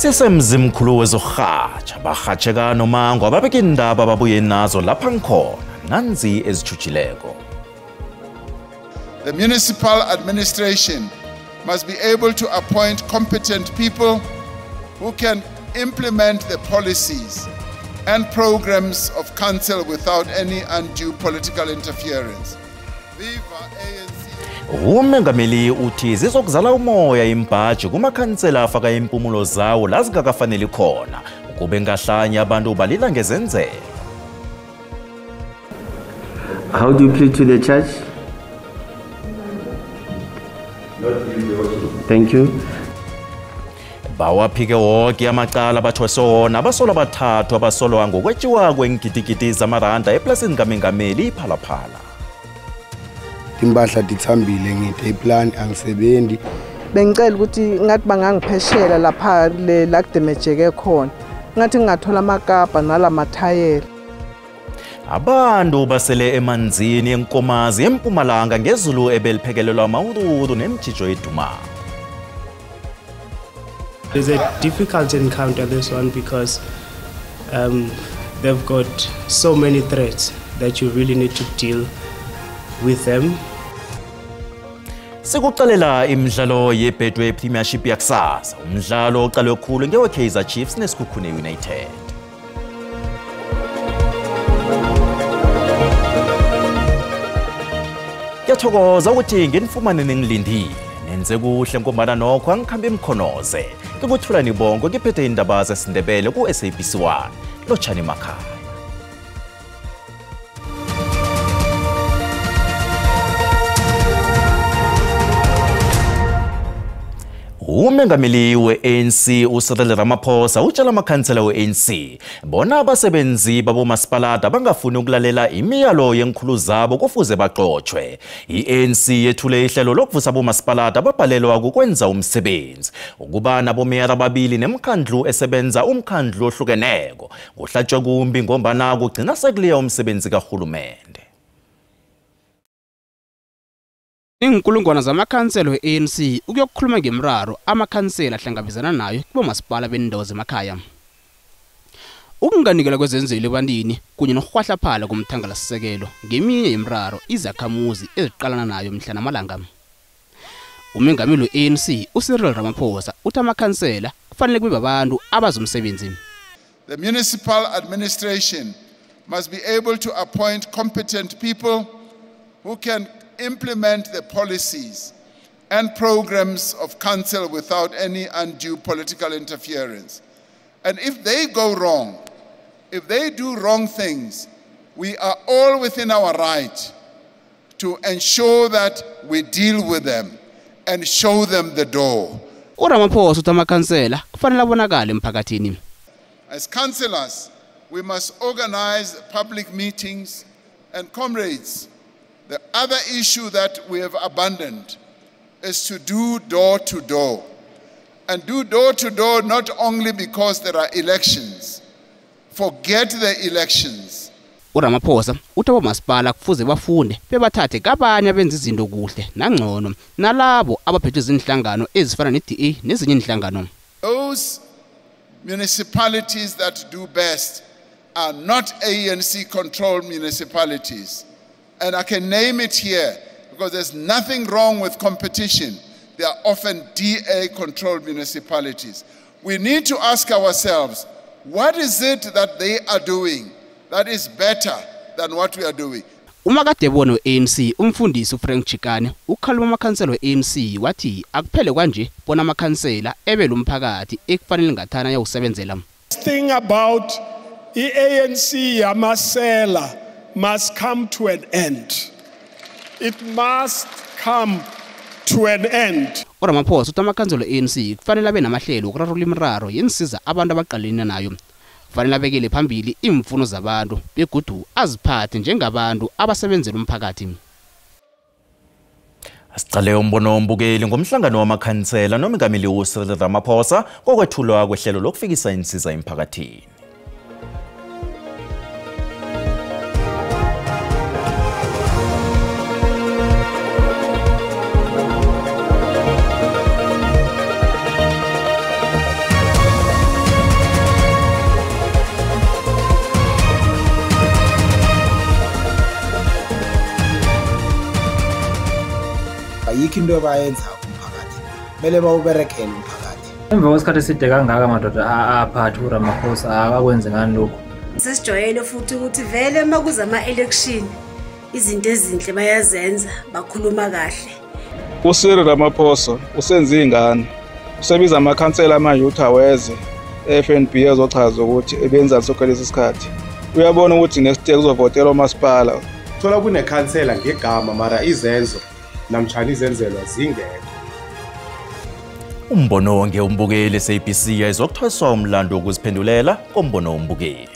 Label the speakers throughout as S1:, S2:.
S1: Sisemzimkhulu wezokurhatsha barhatsheka nomango ababeka indaba ababuye nazo lapha ngikhona nanzi ezijujileko.
S2: The municipal administration must be able to appoint competent people who can implement the policies and programs of council without any undue political interference. Viva ANC.
S1: Umengameli uthi zizokuzala umoya imbhaji kumakhansela afaka impumulo zawo la zingakafanele khona ukube ngahlanye abantu balila ngezenzelo.
S3: How do you plead to the church? Thank you.
S1: Bawaphike wonke amacala bathwese wona abasolwa bathathu abasolwa ngokwetshiwa kwengidigidi zamaranda eplasini kaMengameli iPhalaphala.
S4: Impahla dithambile ngithi iplan angisebenzi.
S5: Bengicela ukuthi ngathi bangangipheshela lapha la kudemejeke khona. Ngathi ngingathola amakapa nalamathayela.
S1: Abantu basele emanzini enkomazi eMpumalanga ngezulu ebeliphekelelwa amawurudu nemjijo eduma.
S6: It's a difficult encounter, this one, because they've got so many threats that you really need to deal with them.
S1: Sikuqalela imidlalo yeBetway Premiership yakusasa. Umdlalo oqalwe khulu ngewe-Kaizer Chiefs neSikhukhune United. Ngiyathokoza ukuthi nginifumane ningilindile. Nenze kuhle ngombana nokho angikhambe imkhonoze. Ngikuthula nibonke ngiphethe indaba zesiNdebele ku-SABC1. Lotshani emakhaya. Umengameli we-ANC uCyril Ramaphosa utshela amakhansela we-ANC bona abasebenzi babomasipalata bangafuni ukulalela imiyalo yenkhulu zabo kufuze baxotshwe. I-ANC yethule ihlelo lokuvusa abomasipalata ababhalelwa ukwenza umsebenzi ukuba nabomeya ababili nemkhandlu esebenza umkhandlu ohlukeneko kuhlatshwe kumbi ngombana kugcina sekuliya umsebenzi kahulumende.
S7: Inkulungwana zamakhansela we-ANC ukuyokukhuluma ngemraro amakhansela ahlangabezana nayo kubomasipala bendawo zemakhaya. Ukunganikela kwezenzelo ebantwini kunye nokuhwahlaphala komthangalasisekelo ngeminye yemraro izakhamuzi eziqalana nayo mhla namalanga. Umengameli we-ANC uCyril Ramaphosa uthi amakhansela kufanele kube babantu abazomsebenzi.
S2: The municipal administration must be able to appoint competent people who can implement the policies and programs of council without any undue political interference. And if they go wrong, if they do wrong things, we are all within our right to ensure that we deal with them and show them the door.
S7: uRamaphosa uthi amakhansela kufanele abonakale emphakathini.
S2: As councillors, we must organize public meetings and comrades. The other issue that we have abandoned is to do door to door. And do door to door not only because there are elections. Forget the elections.
S7: uRamaphosa uthi abomasipala kufuze bafunde bebathathe kabanye abenza izinto kuhle nangcono nalabo abaphethwe izinhlangano ezifana ne-DA nezinye inhlangano.
S2: Those municipalities that do best are not ANC controlled municipalities. And I can name it here because there's nothing wrong with competition. They are often DA-controlled municipalities. We need to ask ourselves, what is it that they are doing that is better than what we are doing?
S7: Umakadebona we-ANC umfundisi uFrank Chikane ukhaluma amakhansela we-ANC wathi akuphele kwanje bona amakhansela ebele umphakathi ekufanele ngathana yawusebenzela.
S8: Thing about i-ANC yamasela must come to an end. It must come to an end.
S7: uRamaphosa uthi amakhansela e-ANC kufanele abe namahlelo okurarulula imiraro yensiza abantu abaqalene nayo. Kufanele abekele phambili imfuno zabantu begodu aziphathe njengabantu abasebenzela umphakathi.
S1: Asicale umbono ombukeli ngomhlangano wamakhansela nomengameli uCyril Ramaphosa kokwethulwa kwehlelo lokufikisa insiza emphakathini.
S9: ayikho into abayenzayo kumphakathi kumele bawuberekele umphakathi.
S10: Emva kwesikhathi eside kangaka amadoda aphathe uRamaphosa akakwenze ngani lokho.
S11: Sesijwayele futhi ukuthi vele uma kuza ama-election izinto ezinhle bayazenza bakhuluma kahle.
S12: uCyril Ramaphosa usenze ingane usebiza amakhansela ama-youth aweze FNB ezochaza ukuthi ebenza sonke lesi sikhathi uyabona ukuthi next year kuzovotela umasipala
S13: thola kunekhansela ngegama mara izenzo namtshana izenzelwa zingekho.
S1: Umbono wonke umbukeli SABC izokuthweswa umlando wokuziphendulela kombono umbukeli.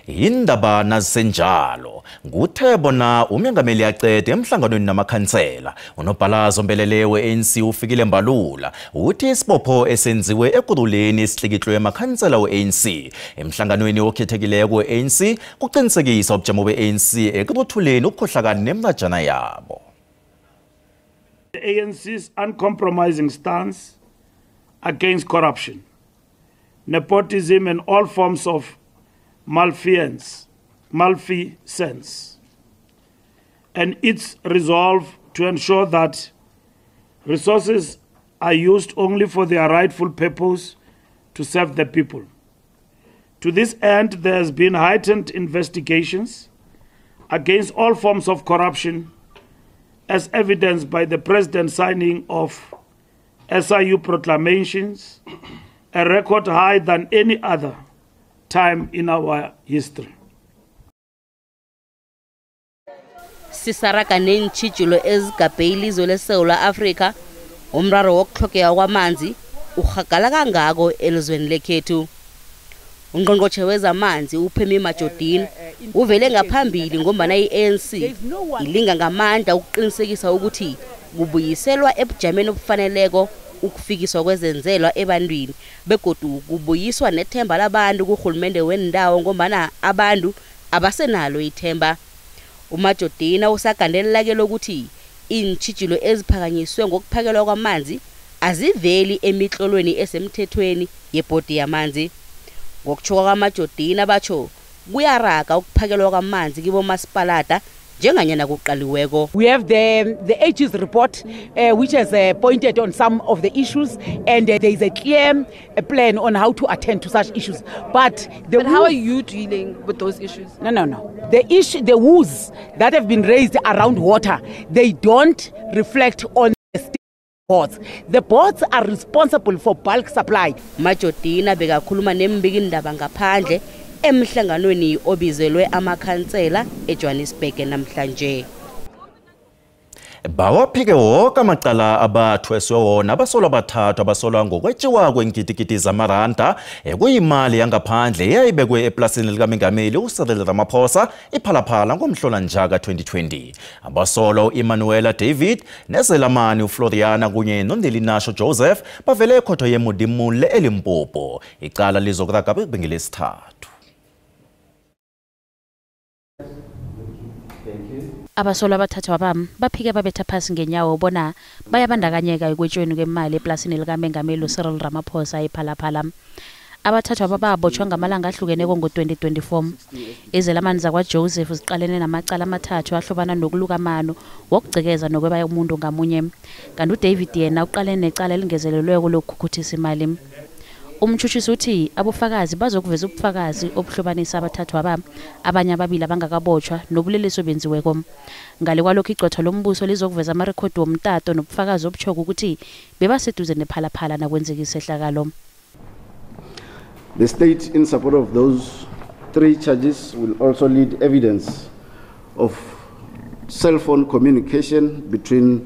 S1: Indaba nasenjalo nguthe bona umengameli aqede emhlanganweni namakhansela unobhalazo Mbelele we-ANC ufikile Mbalula uthi isibopho esenziwe ekuduleni isihlikihlwe emakhansela we-ANC emhlanganweni okhethekileko we-ANC kuqinisekisa ubujamo be-ANC ekubuthuleni ukukhohlakala nemnajana yabo.
S14: The ANC's uncompromising stance against corruption, nepotism and all forms of malfeasance, and its resolve to ensure that resources are used only for their rightful purpose to serve the people. To this end, there has been heightened investigations against all forms of corruption, as evidenced by the President's signing of SIU proclamations, a record higher than any other time in our history.
S15: Sisaraga neentjhijilo ezigabhe ilizwe leSouth Africa, umraro wokuhlogeka kwamanzi urhagala kangako elizweni lekhethu. Ungqongqotjhe wezamanzi uPhemi Majordini uvele ngaphambili ngombana i-ANC ilinga ngamandla ukuqinisekisa ukuthi kubuyiselwa ebujameni obufaneleko ukufikiswa kwezenzelwa ebantwini begodu kubuyiswa nethemba labantu kurhulumende wendawo ngombana abantu abasenalo ithemba. uMajordini usagandelela ke lokuthi iintjhijilo eziphakanyiswe ngokuphakelwa kwamanzi aziveli emitlolweni esemthethweni yebhodi yamanzi. Ngokutsho kwaMajordini batsho kuyaraga ukuphakelwa kwamanzi kibo masipalata njenganyana kuqaliweko.
S16: We have the AG's report which has pointed on some of the issues, and there is a clear plan on how to attend to such issues. But
S17: how are you dealing with those issues?
S16: No. The woes that have been raised around water, they don't reflect on the state boards. The boards are responsible for bulk supply.
S15: Majordini bekakhuluma nembikindaba ngaphandle emhlanganweni obizelwe amakhansela eJohannesburg namhlanje.
S1: Bawaphike wonke amacala abathweswe wona abasolwa bathathu abasolwa ngokwetshiwa kwengidigidi zamaranda ekuyimali yangaphandle eyayibekwe eplasini likamengameli uCyril Ramaphosa iphalaphala ngomhlolanja ka-2020. Abasolwa uEmmanuela David neZelamani uFloriana kunye noNelinasho Joseph bavele ekhotho yeMudimule eLimpopo. Icala lizokuraga bengelesithathu.
S18: Abasolwa abathathu abam baphike babetha phasi ngenyawo bona bayabandakanyeka ekwetshweni kwemali eplasini likamengameli uCyril Ramaphosa ephalaphala. Abathathu abababotshwa ngamalanga ahlukeneko ngo-2024. Izelamani zakwaJoseph ziqalene namacala amathathu ahlobana nokuluka amano wokugcekeza nokweba umuntu ngamunye. Kanti uDavid yena uqalene necala elingezelelweko lokukhukhutisa imali. Umtshutshisi uthi abofakazi bazokuveza ubufakazi obuhlobanisa abathathu abanye ababili abangakabotshwa nobulelesi obenziweko. Ngale kwalokho igcotho lombuso lizokuveza amarekhodi womtato nobufakazi obutshoko ukuthi bebaseduze nephalaphala nakwenzeka isehlakalo.
S19: The state, in support of those three charges, will also lead evidence of cell phone communication between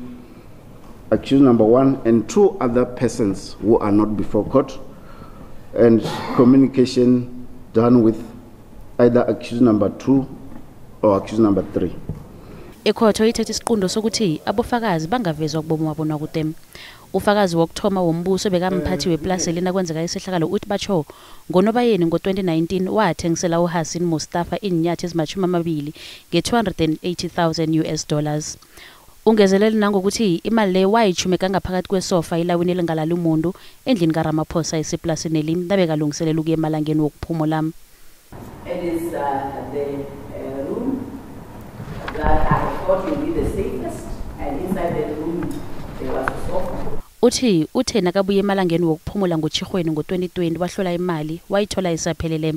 S19: accused number 1 and 2 other persons who are not before court, and communication done with either accused number 2 or accused number 3.
S18: Ikhotho ithethe isiqundo sokuthi abofakazi bangavezwa kubomo wabona kude. Ufakazi wokuthoma wombuso bekamphathi weplasi lena kwenzeka isehlakalo uthi batsho ngoNobayeni ngo-2019 wathengisela uHasan Mustafa inyathi ezimashumi nge-$280,000 US. Ungezelele nangokuthi imali le wayithumeka ngaphakathi kwesofa ilawini elingalali umuntu endlini kaRamaphosa eseplasini elim nabekalungiselela ukuya emalangeni wokuphumula.
S20: It is the room that I thought would be the safest And inside the room, there was a sofa.
S18: Uthi uthe nakabuye emalangeni wokuphumula ngoChirhweni ngo2020 wahlola imali wayithola isaphelele.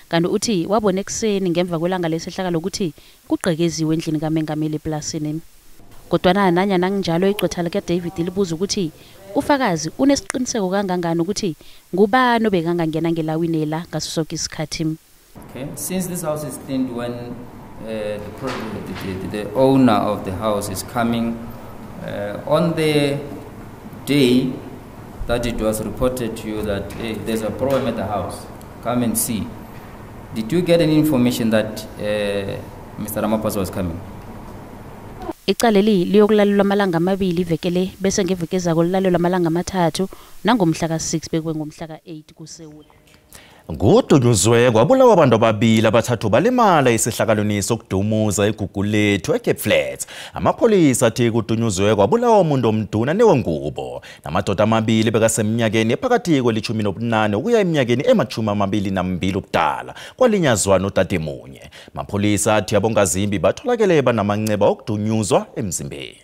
S18: Kanti uthi wabona ekseni ngemva kwelanga lesehlakalo ukuthi kuqekeziwe endlini kaMengameli eplasini. Kodwa nanyana njalo igqwetha lika David libuza ukuthi ufakazi unesiqiniseko kangangani ukuthi ngubani obekangangena ngelawini la ngaso sonke isikhathi.
S21: Okay, since this house is cleaned when the owner of the house is coming on the day that it was reported to you that hey, there's a problem at the house, come and see. Did you get any information that Mr. Ramaphosa was coming?
S18: Icaleli liyokulalelwa amalanga amabili ivekele bese ngevekeza kolalelwa amalanga amathathu nangomhla ka6 bekwe ngomhla ka8 kuSewula.
S1: Ngudunyuzwe kwabulawa abantu ababili abathathu balimala isihlakalweni sokudumuza eGugulethu eCape Flats. Amapholisa athi kudunyuzwe kwabulawa umuntu omduna newengubo. Namadoda amabili bekasemnyakeni ephakathi kweli18 ukuya eminyakeni ema22 ubudala. Kwalinyazwa notatemunye. Amapholisa athi abongazimbi batholakele banamanceba okudunyuzwa emzimbeni.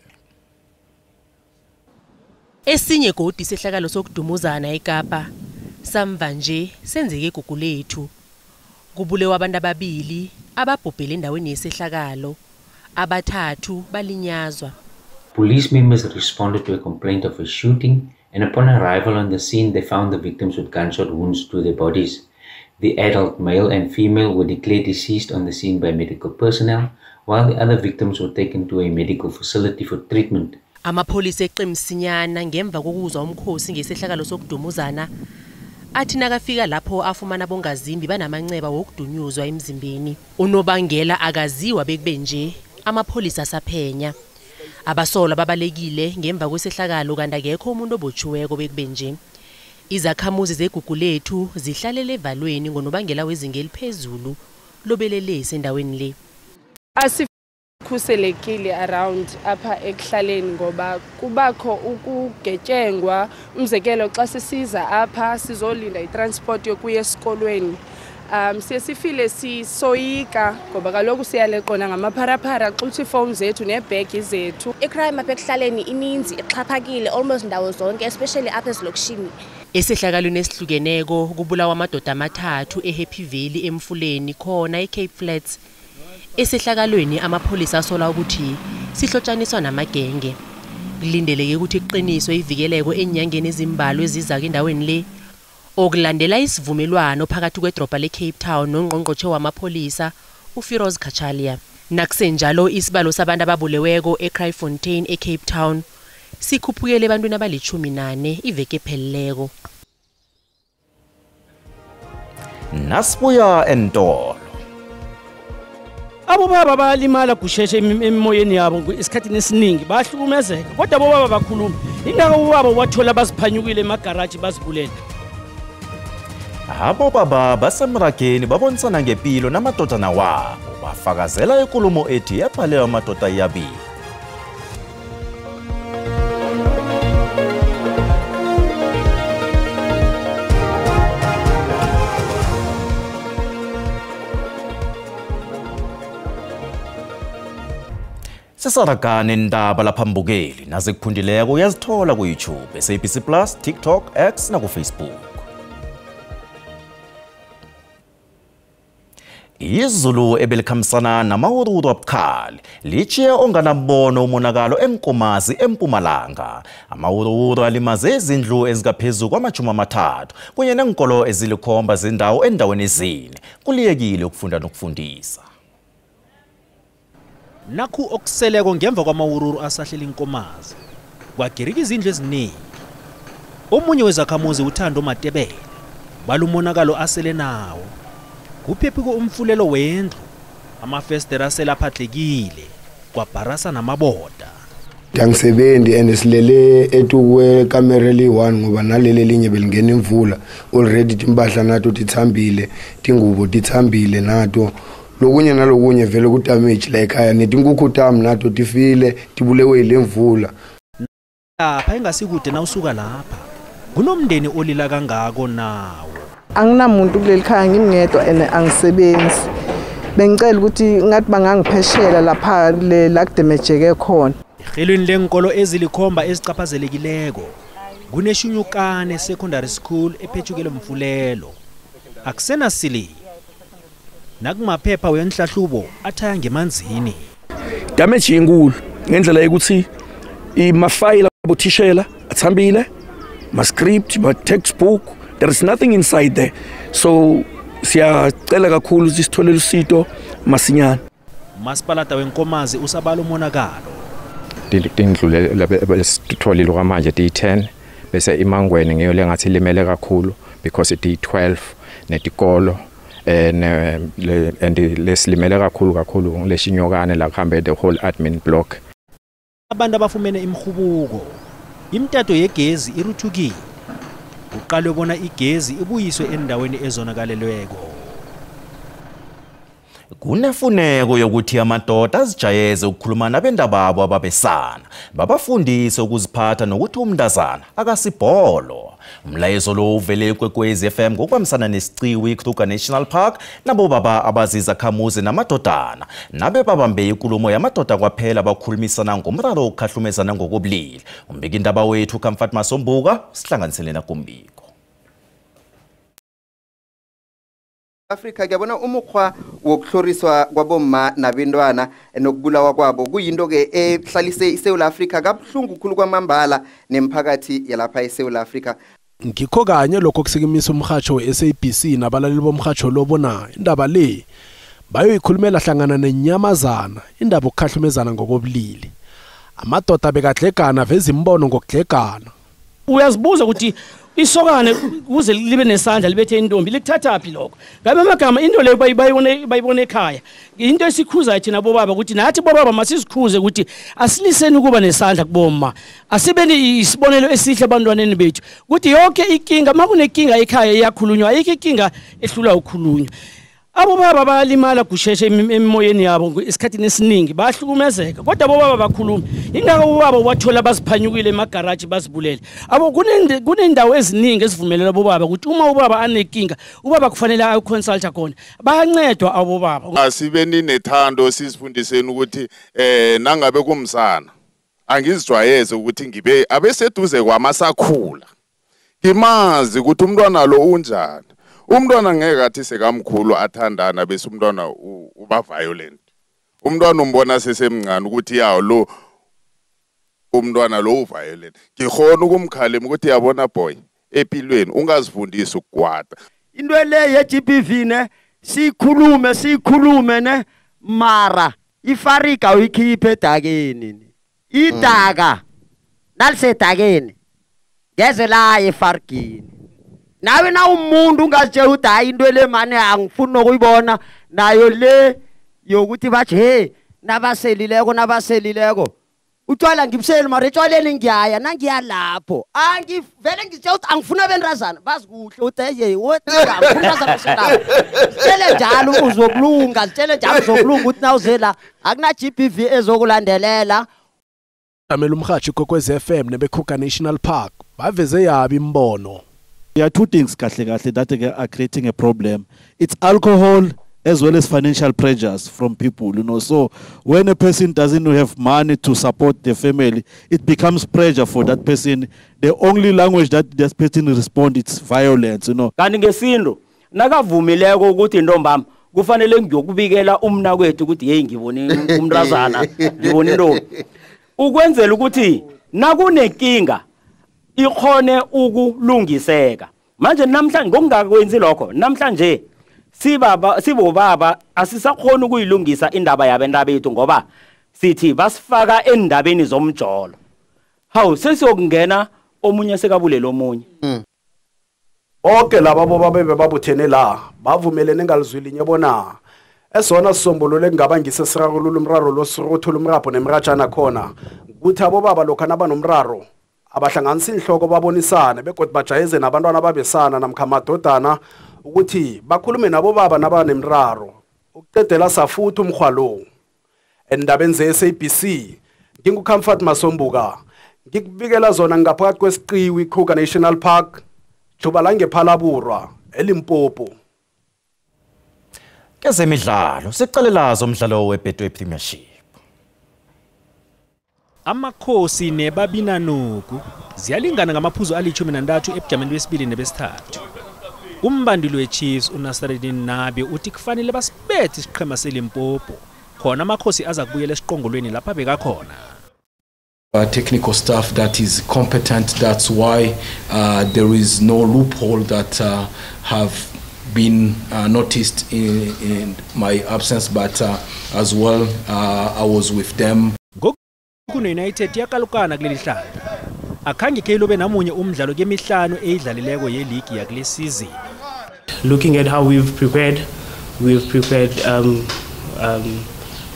S22: Esinye godi isihlakalo sokudumuzana eKapa samva nje senzeke eGugulethu. Kubulewa abantu ababili ababhobhele endaweni yesehlakalo, abathathu balinyazwa.
S23: Police members responded to a complaint of a shooting, and upon arrival on the scene they found the victims with gunshot wounds to their bodies. The adult male and female were declared deceased on the scene by medical personnel, while the other victims were taken to a medical facility for treatment.
S22: Amapholisa eqimsinyana ngemva kokuzwa umkhosi ngesehlakalo sokudumuzana athi nakafika lapho afumana bongazimbi banamanceba wokudunyuzwa emzimbeni. Unobangela akaziwa bekube nje amapholisa asaphenya. Abasola babalekile ngemva kwesehlakalo kanti akekho umuntu obotshiweko bekube nje. Izakhamuzi zeGugulethu zihlalele evalweni ngonobangela wezinga eliphezulu lobelelesi endaweni le.
S17: Khuselekile around apha ekuhlaleni ngoba kubakho ukugetyengwa. Umzekelo xa sisiza apha sizolinda itransport yokuya esikolweni, siyesifile sisoyika ngoba kaloku siyaleqona ngamapharapara xuthi ifowuni zethu neebhegi zethu.
S24: Icrime apha ekuhlaleni ininzi ixhaphakile almost ndawo zonke, especially apha ezilokishini.
S22: Esehlakalweni esihlukeneko kubulawa amadoda amathathu eHappy Valley emfuleni khona eCape Flats. Esehlakalweni amapholisa asola ukuthi sihlotshaniswa namagenge. Kulindeleke ukuthi iqiniswe ivikeleko enyangeni ezimbalwa ezizaka endaweni le. Okulandela isivumelwano phakathi kwedrobha leCape Town nongqongqothe wamapholisa uFiroz Kachalia. Nakusenjalo isibalo sabantu ababuleweko eCryfontein eCape Town sikhuphukele ebantwini abali-14 iveke epheleleko.
S1: Nasibuya entolo.
S25: Abo baba balimala kusheshe emoyeni yabo isikhathini esiningi bahlukumezeka kodwa abo baba bakhuluma ingako baba wathola baziphanyukile emagaraji bazibulela.
S1: Abo baba basemrageni babonisana ngempilo namadodana wabo bafakazela inkulumo ethi yaphalelwa amadoda yabili. Sesaragana indaba lapha mbukeli nazikuphundileko uyazithola ku YouTube, SABC Plus, TikTok, X na ku Facebook. Izulu ebelikhamisana namawuruwuru abukhali lichiye onganambono umonakalo eNkomazi eMpumalanga. Amawuruwuru alimaze izindlu ezingaphezu kwama-30 kunye nenkolo ezilikhomba zendawo endaweni ezine. Kuliyekile ukufunda nokufundisa.
S26: Nakhu okuseleko ngemva kwamawururu asahlela inkomazi kwagirika izindlu eziningi. Omunye wezakhamuzi uThando Matebele balumonakalo asele nawo kuphephiko umfulelo wendlu, amafestera selaphatlekile kwabharasa namaboda.
S4: Angisebenzi and silele etukwe kamera li1 ngoba nalele linye belingena imvula already timbahla nato tithambile, tingubo tithambile nato. Lokunye nalokunye vele ku damage la ekhaya netinkuku tami nato tifile tibulewe ilemvula.
S26: Lapha engasikude nawusuka lapha kunomndeni olila kangako nawo.
S5: Anginamuntu kuleli khaya ngimngedwa ene angisebenzi. Bengicela ukuthi ngathi bangangipheshela lapha la kudemejeke khona.
S26: Ihelweni lenkolo ezilikhomba ezichaphazelekileko kuneshunyukane secondary school ePhethukelo Mfulelo. Akusena sili. Nakumaphepha wenhlahlubo athaya ngemanzini.
S2: Damage enkulu ngendlela yokuthi imafayila abothishela athambile, ma script, ma textbook, there is nothing inside there. So siyacela kakhulu ukuthi sitholele usito masinyana.
S26: Masipalata wenkomazi usabala umonakalo.
S3: Tindlu lesitholile kwamanje D10 bese iMangweni ngiyo lengathi limele kakhulu because D12 netikolo and leslimele kakhulu leshinyokane la kuhambe the whole admin block.
S26: Abantu abafumene imhubuko imtato yegezi iruthukile. Uqale ubona igezi ibuyiswe endaweni ezonakalelweko.
S1: Kunefuneko yokuthi amadoda azijayeze ukukhuluma nabendababo ababesana babafundise ukuziphatha nokuthi umntazana akasibholo. Umlayezo lo uvele kwekwezi FM ngokwamsana nesiciwi Kruger National Park nabo baba abaziza khamuzi namadodana nabe babambe inkulumo yamadoda kwaphela abakhulumisana ngomraro okhahlumezana ngokobulili. Umbiki indaba wethu Comfort Masombuka sihlanganisele nakumbiko.
S6: Afrika kuyabona umukhwa wokuhloriswa kwabomma nabantwana nokubulawa kwabo kuyinto ke ehlalise iSouth Africa kabuhlungu khulu kwamambala nemphakathi yalapha eSouth Africa.
S7: Ngikho kanye lokho kusikimisa umhatsho weSABC nabalaleli bomhatsho lobona indaba le bayoyikhulumela hlangana nenyamazana indaba okukhahlumezana ngokobulili. Amadoda bekadlegana veza imbono ngokudlegana.
S25: Uyazibuza ukuthi isokane kuze libe nesandla libethe intombi likuthathaphi lokho. Ngabe amagama into leyo bayibone ekhaya. Into esikhuza thina bobaba ukuthi nathi bobaba masizikhuze ukuthi asiliseni ukuba nesandla kubomma. Asibeni isibonelo esihle abantwaneni bethu. Ukuthi yonke inkinga makunenkinga ekhaya iyakhulunywa ayikho inkinga ehlula ukukhulunywa. Abo baba balimala kusheshe emoyeni yabo esikhathini esiningi bahlukumezeka kodwa abo baba bakhuluma ingakho baba wathola baziphanyukile emagarage bazibulele abo kunendawo eziningi ezivumelela abo baba ukuthi uma ubaba anenkinga ubaba kufanele ayiconsult khona bayancedwa abo baba
S8: asibeni nethando sisifundiseni ukuthi nangabe kumsana angizijwayeze ukuthi ngibe abeseduze kwamasakhula ngimazi ukuthi umntwana lo unjani. Umntwana ngeke athi sekamkhulu athandana bese umntwana uba violent. Umntwana umbona sesemncane ukuthi yawo lo umntwana lo uviolent. Ngikhona ukumkhalima ukuthi yabona boy empilweni ungazifundisa ukugwada.
S9: Into le ye-GBV ne sikhulume ne mara ifarika uyikhiphe edakeni. Idaka nalisedakeni ngeze la efarikini. Nawe na umuntu ungazitshela ukuthi hayi into le manje angifuni nokuyibona nayo le yokuthi bathi hey nabaselileko utshwala ngibuseli mara etshwaleni ngiyaya nangiya lapho angivele ngitshela ukuthi angifuna bendrazana bazikuhle uthi hey wethamazana uselapho sitshele njalo uzokulunga sitshele njalo uzokulunga ukuthi nawuze la akuna GBV ezokulandelela.
S7: Amela umhathi kokwez FM nebeKruger National Park baveze yabi imbono.
S27: There are two things that are creating a problem. It's alcohol as well as financial pressures from people, So when a person doesn't have money to support the family, it becomes pressure for that person. The only language that that person responds is violence,
S9: Kanti ngesinto nakavumileko ukuthi intombami kufanele ngiyokubikela umnakwethu ukuthi hey ngibone umrazana ngibone into. Ukwenzela ukuthi nakunenkinga ikhone ukulungiseka. Manje namhlanje ngokungakwenzi lokho namhlanje sibobaba asisakhona ukuyilungisa indaba yabendaba bethu ngoba sithi basifaka endabeni zomjolo. Hawu sesiyokungena omunye sekabulela omunye.
S7: Okay laba bobaba bebabuthene la bavumelene ngalizwilinye bona esona sisombululo engaba ngisesirakulula umraro losirothola umrapho nemrajana khona ukuthi abo baba lokho nabanomraro abahlanganisa inhloko babonisane begodwa bajayeze nabantwana babesana namkha amadodana ukuthi bakhulume nabo baba nabanemraro ukuqedela safuthi umkhwalo endabeni zeSABC nginguComfort Masombuka ngikubikela zona ngaphakathi kwesiqiwi Kruger National Park juba la ngePhalaburwa eLimpopo.
S1: Kezemidlalo siqalelazo umdlalo weBetway Premiership.
S26: Amakhosi nebabinanuku ziyalingana ngamaphuzu ali-13 ebujameni besibili nebesithathu. Umbanduli we-Chiefs uNasreddin Nabi uthi kufanele basibethe isiqhema seLimpopo khona amakhosi aza kubuyela esiqongolweni lapha bekakhona.
S10: Technical staff that is competent. That's why there is no loophole that have been noticed in my absence, but as well I was with them.
S26: Kuno United yakalukana kuleli hlanga. Akhange ke lobe namunye umdlalo kemihlanu eyidlalileko ye-league yakule season.
S11: Looking at how we've prepared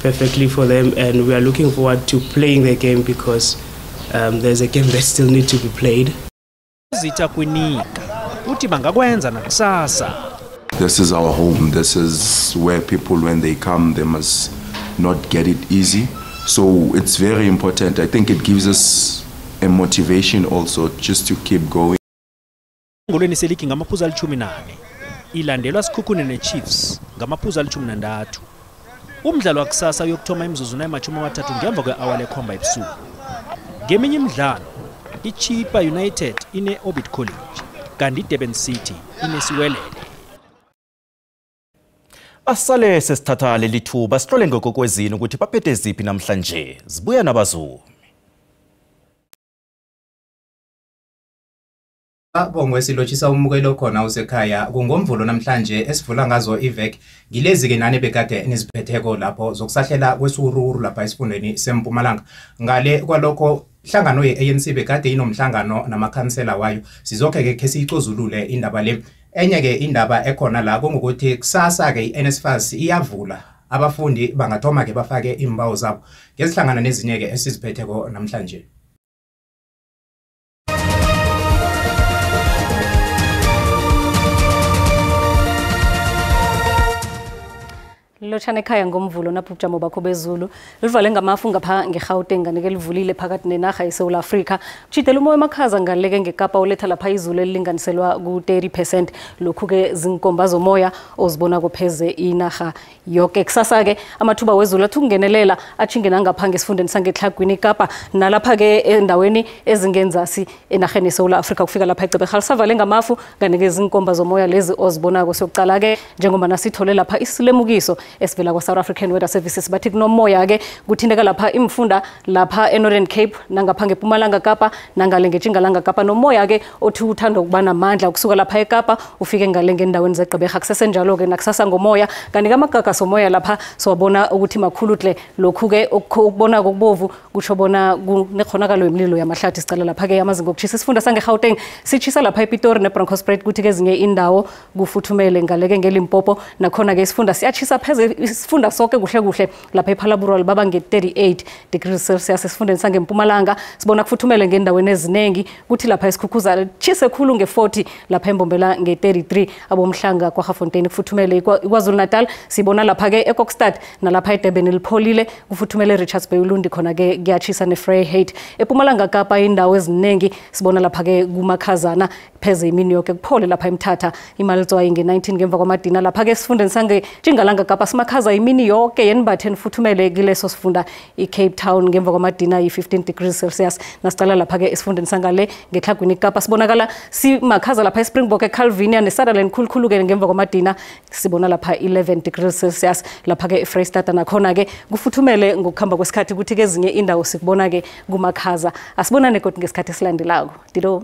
S11: perfectly for them, and we are looking forward to playing the game because there's a game that still needs to be played.
S26: Zita kwinika uthi bangakwenza nakusasa.
S12: This is our home. This is where people, when they come, they must not get it easy. So it's very important. I think it gives us a motivation also just to keep going.
S26: Ngolweni seliki ngamaphuzu ali-18 ilandelwa Sikhukhune ne-Chiefs ngamaphuzu ali-13. Umdlalo wakusasa uyokuthoma imizuzu na-30 ngemva kwe-hour lekhomba ebusuku. Ngeminye imidlalo iChippa United ine-Orbit College kanti iDurban City inesiwelele.
S1: Asale sesithatha leli thuba sihlole ngokokwezini ukuthi baphethe ziphi namhlanje. Zibuya nabaZulu.
S13: Bongwe silotshisa umukelo khona usekhaya kungomvulo namhlanje esivula ngazo ivek ngilezi ke nani bekade niziphetheko lapho zokusahlela kwesururu lapha esifundeni seMpumalanga ngale kwalokho hlangano ye-ANC bekade inomhlangano namakhansela wayo sizokhe ke siyicozulule indaba le enye ke indaba ekhona la ngokuthi kusasa ke iNSFAS iyavula abafundi bangathoma ke bafake imbawo zabo ngezihlangana nezinye ke esiziphetheko namhlanje.
S14: Lochane ekhaya ngomvulo naphujamo bakho bezulu livale ngamafu ngapha ngeGauteng nganike livulile phakathi nenaga yeSouth Africa uchithela umoya emakhaza ngaleke ngeKapa uletha lapha izulu elilinganiselwa ku-30%. Lokhu ke zinkomba zomoya ozibona kopheze inaga yonke. Kusasa ke amathuba wezulu athi ukungenelela achinge nangapha ngesifundeni sangeTlhagwini iKapa nalapha ke endaweni ezingenzasi enageni yeSouth Africa kufika lapha eCebhe savale ngamafu nganike zinkomba zomoya lezi ozibonako. Sokucala ke njengoba nasithole lapha isilemukiso esivela kwa-South African Weather Services bathi kunomoya ke kuthindeka lapha imfunda lapha eNorthern Cape nangapha ngeMpumalanga Kapa nangale ngeTjingalanga Kapa nomoya ke othi uthanda ukuba namandla ukusuka lapha eKapa ufike ngale ngendaweni zeGqeberha kusesenjalo ke nakusasa ngomoya kanti kamagaga somoya lapha sowabona ukuthi makhulu hle. Lokhu ke ukubona kokubovu kusho bona kunekhonakalo yemlilo yamahlathi sicala lapha ke amazinga okuchisa isifunda sangeGauteng sichisa lapha ePitori neBronkhorstspruit kuthi ke ezinye indawo kufuthumele ngale ke ngeLimpopo nakhona ke isifunda siyachisa pheze isifunda sonke kuhle lapha ePhalaburwa baba nge-38 degrees Celsius esifundeni sangeMpumalanga sibona kufuthumele ngendaweni eziningi kuthi lapha isikhukhuza chise khulu nge-40 lapha eMbombela nge-33 abomhlanga kwaGafontein kufuthumele iKwaZulu Natal sibona lapha ke eKokstad nalapha eDurban lipholile kufuthumele eRichards Bay uLundi khona ke kuyachisa neVryheid eMpumalanga Kapa indawo eziningi sibona lapha ke kumakhazana pheze imini yonke kuphole lapha eMthatha iMalitswayi nge-19 ngemva kwamadina lapha ke esifundeni sangeTjingalanga Kapa simakhaza imini yonke yenbathe nifuthumele kileso sifunda iCape Town ngemva kwamadina yi-15 degrees Celsius nasicala lapha ke esifundeni sangale ngeTlhagwini iKapa sibonakala simakhaza lapha eSpringbok eCalvinia neSutherland khulukhulu ke ngemva kwamadina sibona lapha 11 degrees Celsius lapha ke eFreystata nakhona ke kufuthumele ngokuhamba kwesikhathi kuthi ke ezinye indawo sikubona ke kumakhaza asibonane kodwa ngesikhathi esilandelako. Dilo